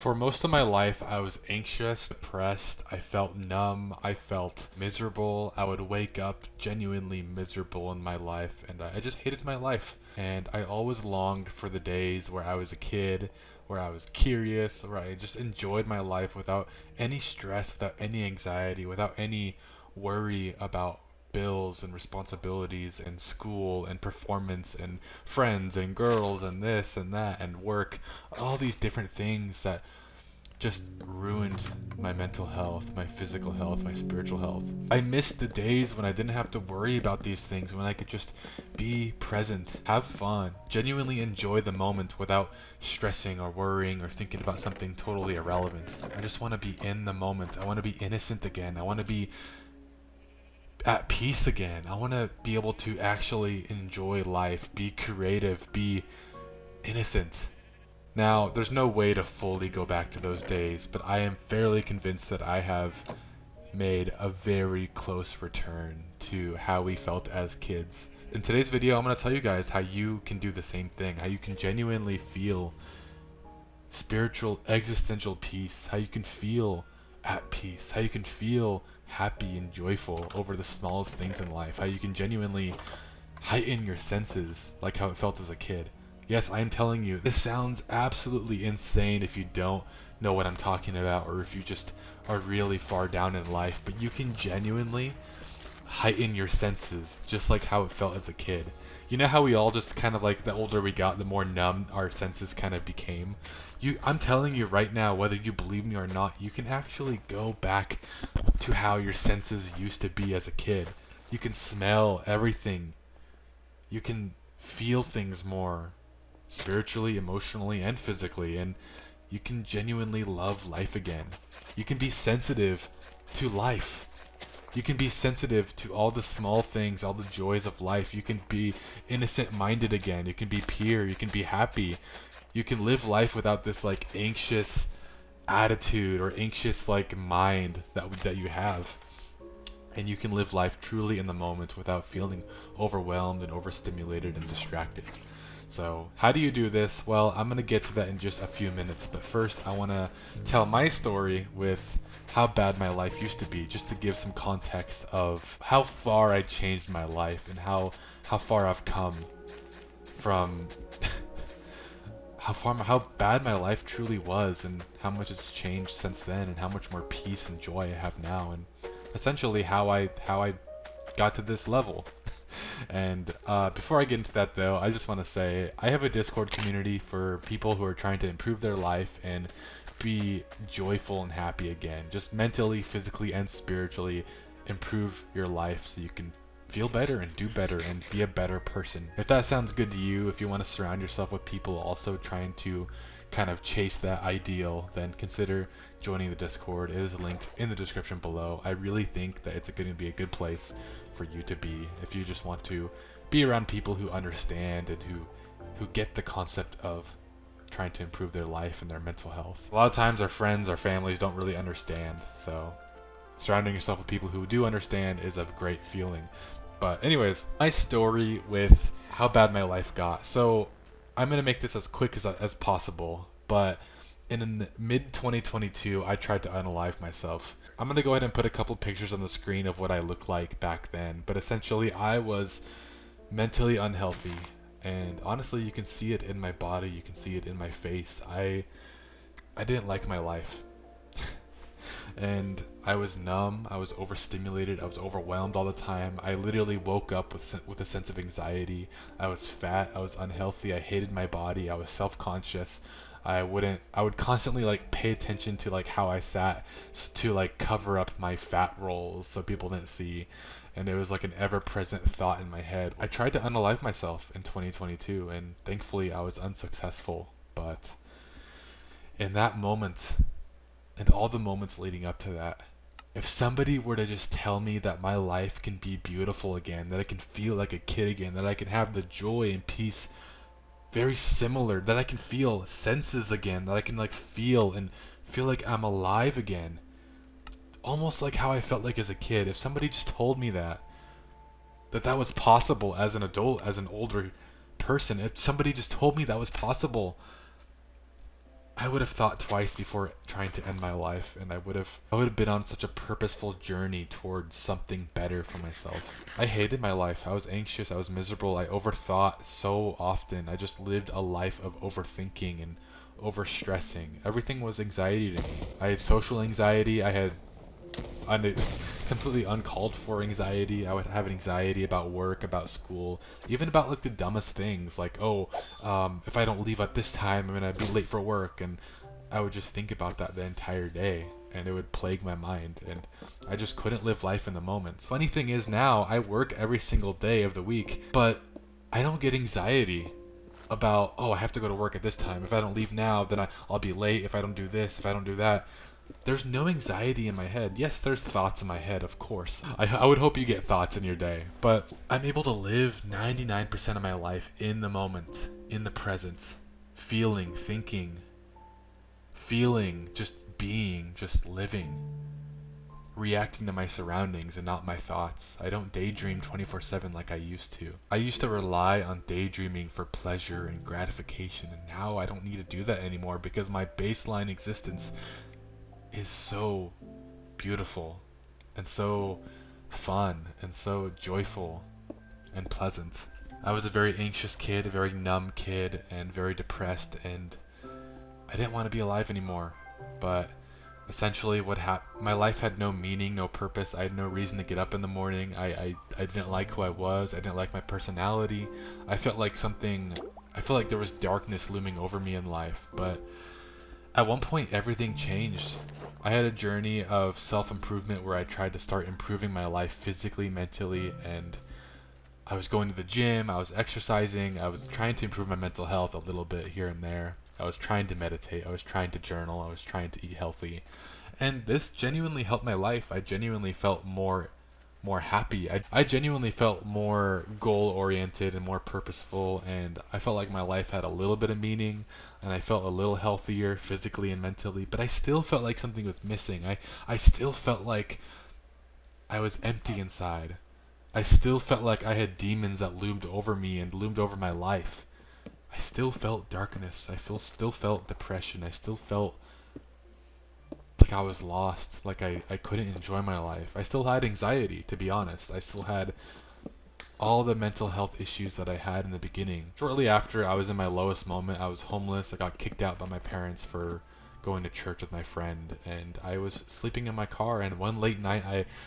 For most of my life, I was anxious, depressed, I felt numb, I felt miserable. I would wake up genuinely miserable in my life, and I just hated my life. And I always longed for the days where I was a kid, where I was curious, where I just enjoyed my life without any stress, without any anxiety, without any worry about bills and responsibilities and school and performance and friends and girls and this and that and work, all these different things that just ruined my mental health, my physical health, my spiritual health. I missed the days when I didn't have to worry about these things, when I could just be present, have fun, genuinely enjoy the moment without stressing or worrying or thinking about something totally irrelevant. I just want to be in the moment. I want to be innocent again. I want to be at peace again. I want to be able to actually enjoy life, be creative, be innocent. Now, there's no way to fully go back to those days, but I am fairly convinced that I have made a very close return to how we felt as kids. In today's video, I'm going to tell you guys how you can do the same thing, how you can genuinely feel spiritual, existential peace, how you can feel at peace, how you can feel happy and joyful over the smallest things in life, how you can genuinely heighten your senses like how it felt as a kid. Yes, I am telling you, this sounds absolutely insane if you don't know what I'm talking about, or if you just are really far down in life, but you can genuinely heighten your senses just like how it felt as a kid. You know how we all just kind of like, the older we got, the more numb our senses kind of became? I'm telling you right now, whether you believe me or not, you can actually go back to how your senses used to be as a kid. You can smell everything. You can feel things more spiritually, emotionally, and physically, and you can genuinely love life again. You can be sensitive to life. You can be sensitive to all the small things, all the joys of life. You can be innocent-minded again. You can be pure. You can be happy. You can live life without this like anxious attitude or anxious like mind that you have. And you can live life truly in the moment without feeling overwhelmed and overstimulated and distracted. So how do you do this? Well, I'm going to get to that in just a few minutes, but first I want to tell my story with how bad my life used to be, just to give some context of how far I changed my life and how far I've come from how bad my life truly was, and how much it's changed since then, and how much more peace and joy I have now, and essentially how I got to this level. And before I get into that though, I just want to say I have a Discord community for people who are trying to improve their life and be joyful and happy again. Just mentally, physically, and spiritually improve your life so you can feel better and do better and be a better person. If that sounds good to you, if you want to surround yourself with people also trying to kind of chase that ideal, then consider joining the Discord. It is linked in the description below. I really think that it's going to be a good place for you to be if you just want to be around people who understand and who get the concept of trying to improve their life and their mental health. A lot of times our friends, our families don't really understand, so surrounding yourself with people who do understand is a great feeling. But anyways, my story with how bad my life got. So I'm going to make this as quick as possible, but in mid-2022, I tried to unalive myself. I'm going to go ahead and put a couple pictures on the screen of what I looked like back then, but essentially I was mentally unhealthy, and honestly, you can see it in my body, you can see it in my face. I didn't like my life. And I was numb, I was overstimulated, I was overwhelmed all the time. I literally woke up with a sense of anxiety. I was fat, I was unhealthy, I hated my body, I was self-conscious. I would constantly like pay attention to like how I sat to like cover up my fat rolls so people didn't see. And it was like an ever-present thought in my head. I tried to unalive myself in 2022, and thankfully I was unsuccessful. But in that moment, and all the moments leading up to that, if somebody were to just tell me that my life can be beautiful again, that I can feel like a kid again, that I can have the joy and peace very similar, that I can feel senses again, that I can like feel like I'm alive again, almost like how I felt like as a kid. If somebody just told me that was possible as an adult, as an older person, if somebody just told me that was possible, I would have thought twice before trying to end my life, and I would have been on such a purposeful journey towards something better for myself. I hated my life. I was anxious, I was miserable, I overthought so often. I just lived a life of overthinking and overstressing. Everything was anxiety to me. I had social anxiety, I had un- completely uncalled for anxiety. I would have anxiety about work, about school, even about like the dumbest things, like if I don't leave at this time, I'm gonna be late for work, and I would just think about that the entire day, and it would plague my mind, and I just couldn't live life in the moment. Funny thing is, now I work every single day of the week, but I don't get anxiety about, oh, I have to go to work at this time. If I don't leave now, then I'll be late. If I don't do this, if I don't do that. There's no anxiety in my head. Yes, there's thoughts in my head, of course. I would hope you get thoughts in your day. But I'm able to live 99% of my life in the moment, in the present, feeling, thinking, just being, just living, reacting to my surroundings and not my thoughts. I don't daydream 24/7 like I used to. I used to rely on daydreaming for pleasure and gratification, and now I don't need to do that anymore because my baseline existence is so beautiful and so fun and so joyful and pleasant. I was a very anxious kid, a very numb kid, and very depressed, and I didn't want to be alive anymore. But essentially what happened, my life had no meaning, no purpose. I had no reason to get up in the morning. I didn't like who I was. I didn't like my personality. I felt like there was darkness looming over me in life. But at one point, everything changed. I had a journey of self-improvement where I tried to start improving my life physically, mentally, and I was going to the gym, I was exercising, I was trying to improve my mental health a little bit here and there. I was trying to meditate, I was trying to journal, I was trying to eat healthy. And this genuinely helped my life. I genuinely felt more happy. I genuinely felt more goal oriented and more purposeful, and I felt like my life had a little bit of meaning, and I felt a little healthier physically and mentally, but I still felt like something was missing. I still felt like I was empty inside. I still felt like I had demons that loomed over me and loomed over my life. I still felt darkness. Still felt depression. I still felt like I was lost, like I couldn't enjoy my life. I still had anxiety, to be honest. I still had all the mental health issues that I had in the beginning. Shortly after I was in my lowest moment, I was homeless. I got kicked out by my parents for going to church with my friend, and I was sleeping in my car, and one late night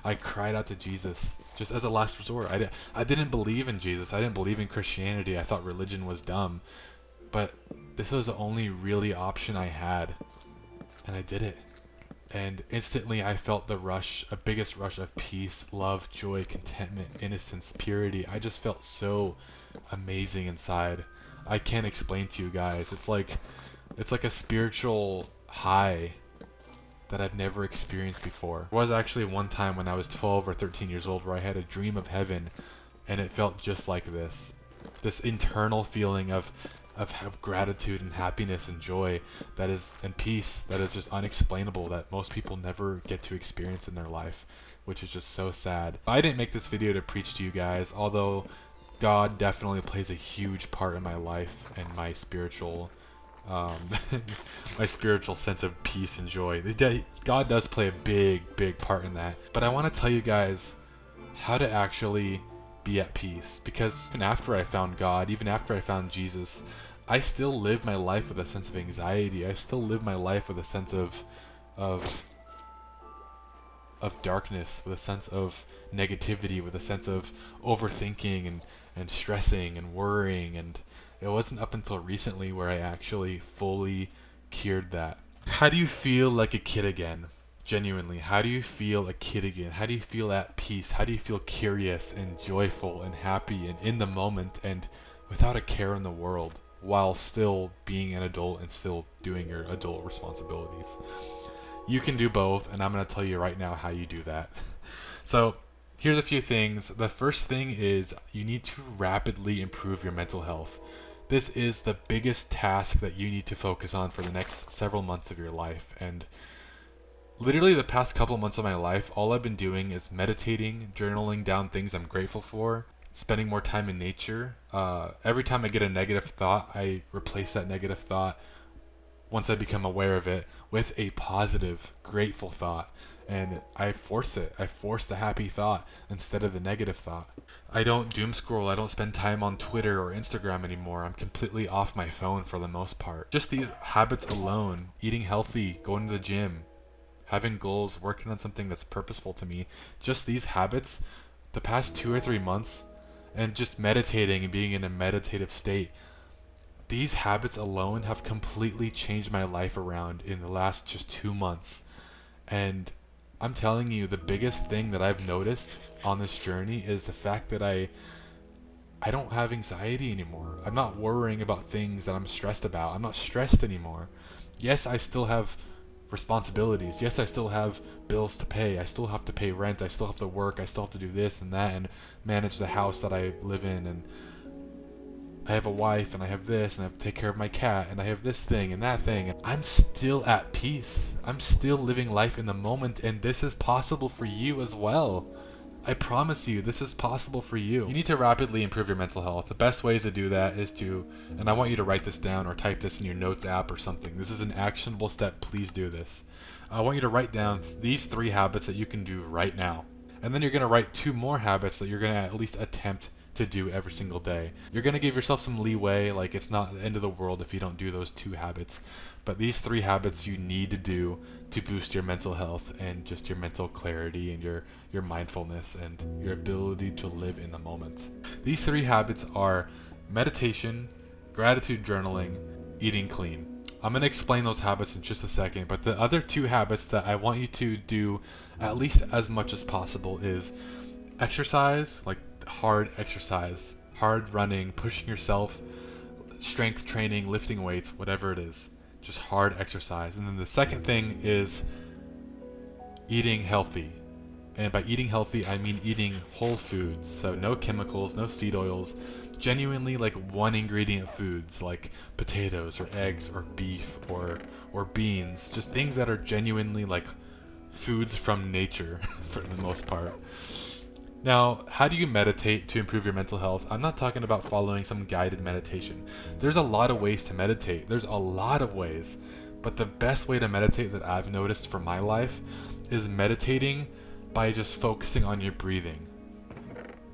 I cried out to Jesus just as a last resort. I didn't believe in Jesus. I didn't believe in Christianity. I thought religion was dumb. But this was the only really option I had, and I did it. And instantly I felt a biggest rush of peace, love, joy, contentment, innocence, purity. I just felt so amazing inside. I can't explain to you guys. It's like a spiritual high that I've never experienced before. There was actually one time when I was 12 or 13 years old where I had a dream of heaven, and it felt just like this. This internal feeling of gratitude and happiness and joy and peace that is just unexplainable, that most people never get to experience in their life, which is just so sad. I didn't make this video to preach to you guys, although God definitely plays a huge part in my life and my spiritual my spiritual sense of peace and joy. God does play a big part in that. But I want to tell you guys how to actually be at peace, because even after I found God, even after I found Jesus, I still live my life with a sense of anxiety. I still live my life with a sense of darkness, with a sense of negativity, with a sense of overthinking and stressing and worrying. And it wasn't up until recently where I actually fully cured that. How do you feel like a kid again? Genuinely, how do you feel a kid again? How do you feel at peace? How do you feel curious and joyful and happy and in the moment and without a care in the world, while still being an adult and still doing your adult responsibilities? You can do both, and I'm going to tell you right now how you do that. So here's a few things. The first thing is you need to rapidly improve your mental health. This is the biggest task that you need to focus on for the next several months of your life. And literally the past couple months of my life, all I've been doing is meditating, journaling down things I'm grateful for, spending more time in nature. Every time I get a negative thought, I replace that negative thought once I become aware of it with a positive, grateful thought. And I force it. I force the happy thought instead of the negative thought. I don't doom scroll. I don't spend time on Twitter or Instagram anymore. I'm completely off my phone for the most part. Just these habits alone, eating healthy, going to the gym, having goals, working on something that's purposeful to me, just these habits, the past 2 or 3 months, and just meditating and being in a meditative state, these habits alone have completely changed my life around in the last just 2 months. And I'm telling you, the biggest thing that I've noticed on this journey is the fact that I don't have anxiety anymore. I'm not worrying about things that I'm stressed about. I'm not stressed anymore. Yes, I still have responsibilities. Yes, I still have bills to pay. I still have to pay rent. I still have to work. I still have to do this and that and manage the house that I live in, and I have a wife, and I have this, and I have to take care of my cat, and I have this thing and that thing, and I'm still at peace. I'm still living life in the moment, and this is possible for you as well. I promise you, this is possible for you. You need to rapidly improve your mental health. The best ways to do that is to, and I want you to write this down or type this in your notes app or something. This is an actionable step. Please do this. I want you to write down these 3 habits that you can do right now. And then you're going to write 2 more habits that you're going to at least attempt to do every single day. You're going to give yourself some leeway, like it's not the end of the world if you don't do those 2 habits. But these 3 habits you need to do to boost your mental health and just your mental clarity and your mindfulness and your ability to live in the moment. These 3 habits are meditation, gratitude journaling, eating clean. I'm going to explain those habits in just a second, but the other 2 habits that I want you to do at least as much as possible is exercise, like hard exercise, hard running, pushing yourself, strength training, lifting weights, whatever it is, just hard exercise. And then the second thing is eating healthy. And by eating healthy, I mean eating whole foods. So no chemicals, no seed oils, genuinely like one ingredient foods like potatoes or eggs or beef or beans, just things that are genuinely like foods from nature for the most part. Now, how do you meditate to improve your mental health? I'm not talking about following some guided meditation. There's a lot of ways to meditate. There's a lot of ways. But the best way to meditate that I've noticed for my life is meditating by just focusing on your breathing.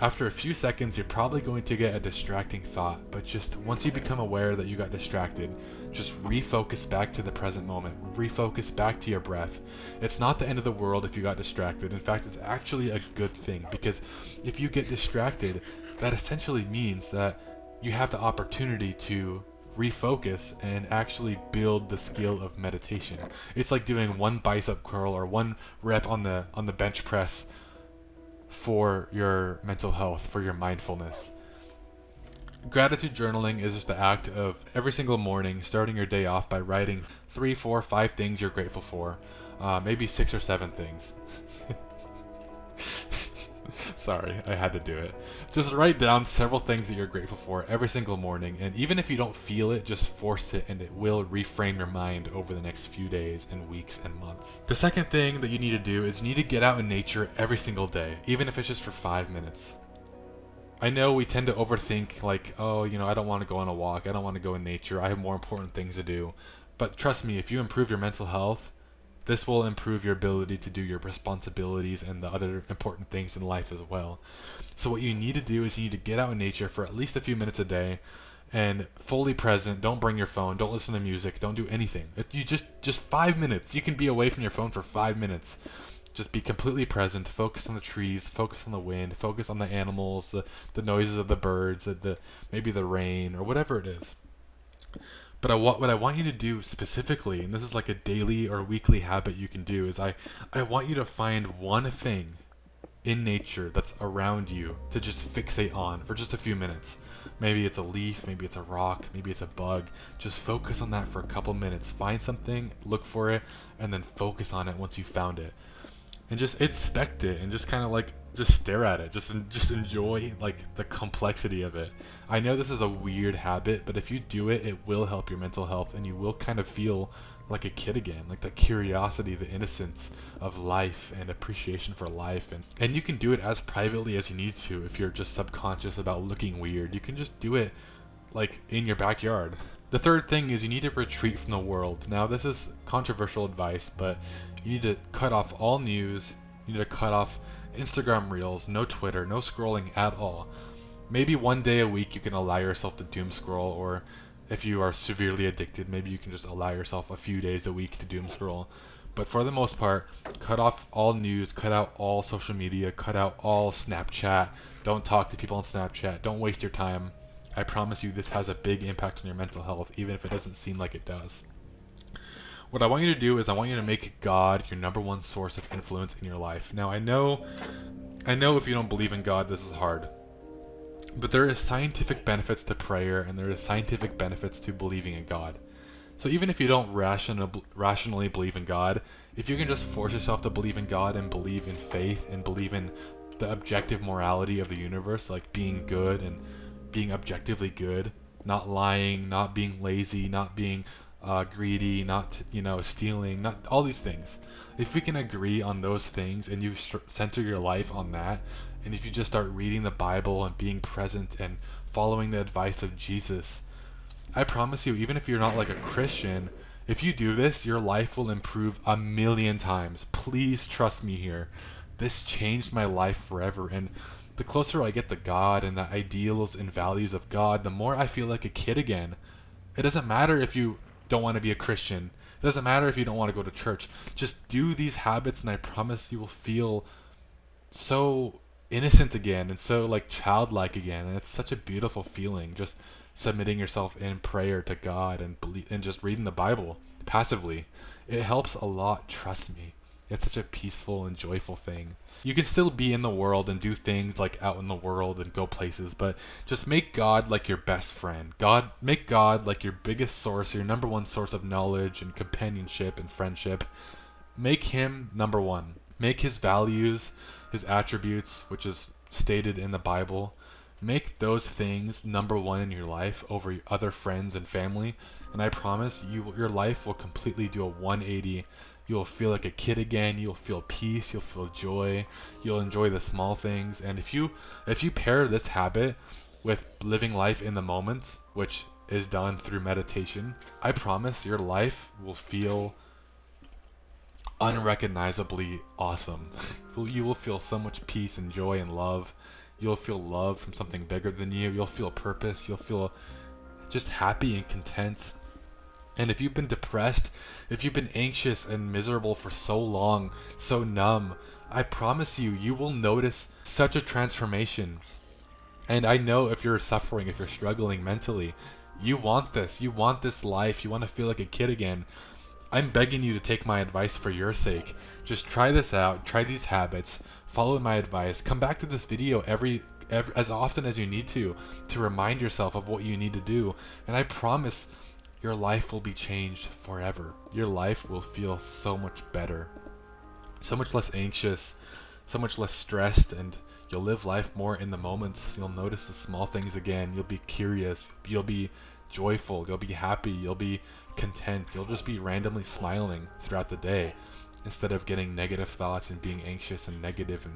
After a few seconds, you're probably going to get a distracting thought, but just once you become aware that you got distracted, just refocus back to the present moment. Refocus back to your breath. It's not the end of the world if you got distracted. In fact, it's actually a good thing, because if you get distracted, that essentially means that you have the opportunity to refocus and actually build the skill of meditation. It's like doing one bicep curl or one rep on the bench press for your mental health, for your mindfulness. Gratitude journaling is just the act of every single morning starting your day off by writing 3, 4, 5 things you're grateful for. Maybe 6 or 7 things. Sorry, I had to do it. Just write down several things that you're grateful for every single morning, and even if you don't feel it, just force it, and it will reframe your mind over the next few days and weeks and months. The second thing that you need to do is you need to get out in nature every single day, even if it's just for 5 minutes. I know we tend to overthink, like, oh, I don't want to go on a walk, I don't want to go in nature, I have more important things to do. But trust me, if you improve your mental health, this will improve your ability to do your responsibilities and the other important things in life as well. So what you need to do is you need to get out in nature for at least a few minutes a day and fully present. Don't bring your phone. Don't listen to music. Don't do anything. You just 5 minutes. You can be away from your phone for 5 minutes. Just be completely present. Focus on the trees. Focus on the wind. Focus on the animals, the noises of the birds, maybe the rain or whatever it is. But what I want you to do specifically, and this is like a daily or weekly habit you can do, is I want you to find one thing in nature that's around you to just fixate on for just a few minutes. Maybe it's a leaf, maybe it's a rock, maybe it's a bug. Just focus on that for a couple minutes. Find something, look for it, and then focus on it once you found it. And just inspect it and just kind of like just stare at it. Just enjoy like the complexity of it. I know this is a weird habit, but if you do it, it will help your mental health, and you will kind of feel like a kid again, like the curiosity, the innocence of life and appreciation for life. And you can do it as privately as you need to. If you're just subconscious about looking weird, you can just do it like in your backyard. The third thing is you need to retreat from the world. Now, this is controversial advice, but you need to cut off all news. You need to cut off Instagram Reels, no Twitter, no scrolling at all. Maybe one day a week you can allow yourself to doom scroll, or if you are severely addicted, maybe you can just allow yourself a few days a week to doom scroll. But for the most part, cut off all news, cut out all social media, cut out all Snapchat. Don't talk to people on Snapchat. Don't waste your time. I promise you this has a big impact on your mental health, even if it doesn't seem like it does. What I want you to do is I want you to make God your number one source of influence in your life. Now, I know if you don't believe in God, this is hard. But there is scientific benefits to prayer, and there is scientific benefits to believing in God. So even if you don't rationally believe in God, if you can just force yourself to believe in God and believe in faith and believe in the objective morality of the universe, like being good and being objectively good, not lying, not being lazy, not being greedy, not stealing, not all these things. If we can agree on those things and you center your life on that, and if you just start reading the Bible and being present and following the advice of Jesus, I promise you, even if you're not like a Christian, if you do this, your life will improve 1,000,000 times. Please trust me here. This changed my life forever, and the closer I get to God and the ideals and values of God, the more I feel like a kid again. It doesn't matter if you don't want to be a Christian. It doesn't matter if you don't want to go to church. Just do these habits, and I promise you will feel so innocent again and so like childlike again. And it's such a beautiful feeling, just submitting yourself in prayer to God and just reading the Bible passively. It helps a lot, trust me. It's such a peaceful and joyful thing. You can still be in the world and do things like out in the world and go places, but just make God like your best friend. Make God like your biggest source, your number one source of knowledge and companionship and friendship. Make him number one. Make his values, his attributes, which is stated in the Bible, make those things number one in your life over your other friends and family, and I promise you, your life will completely do a 180. You'll feel like a kid again. You'll feel peace. You'll feel joy. You'll enjoy the small things. And if you pair this habit with living life in the moment, which is done through meditation, I promise your life will feel unrecognizably awesome. You will feel so much peace and joy and love. You'll feel love from something bigger than you. You'll feel purpose. You'll feel just happy and content. And if you've been depressed, if you've been anxious and miserable for so long, so numb, I promise you, you will notice such a transformation. And I know if you're suffering, if you're struggling mentally, you want this. You want this life. You want to feel like a kid again. I'm begging you to take my advice for your sake. Just try this out. Try these habits. Follow my advice. Come back to this video every as often as you need to remind yourself of what you need to do. And I promise your life will be changed forever. Your life will feel so much better, so much less anxious, so much less stressed, and you'll live life more in the moments. You'll notice the small things again. You'll be curious. You'll be joyful. You'll be happy. You'll be content. You'll just be randomly smiling throughout the day instead of getting negative thoughts and being anxious and negative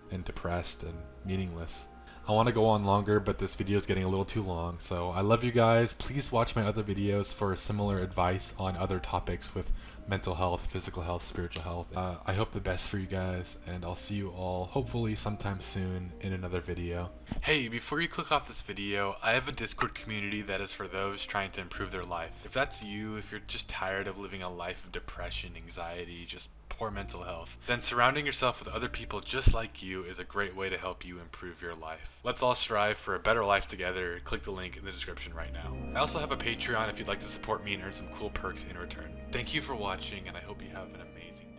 and depressed and meaningless. I want to go on longer, but this video is getting a little too long. So I love you guys. Please watch my other videos for similar advice on other topics with mental health, physical health, spiritual health. I hope the best for you guys, and I'll see you all hopefully sometime soon in another video. Hey, before you click off this video, I have a Discord community that is for those trying to improve their life. If that's you, if you're just tired of living a life of depression, anxiety, just poor mental health, then surrounding yourself with other people just like you is a great way to help you improve your life. Let's all strive for a better life together. Click the link in the description right now. I also have a Patreon if you'd like to support me and earn some cool perks in return. Thank you for watching, and I hope you have an amazing day.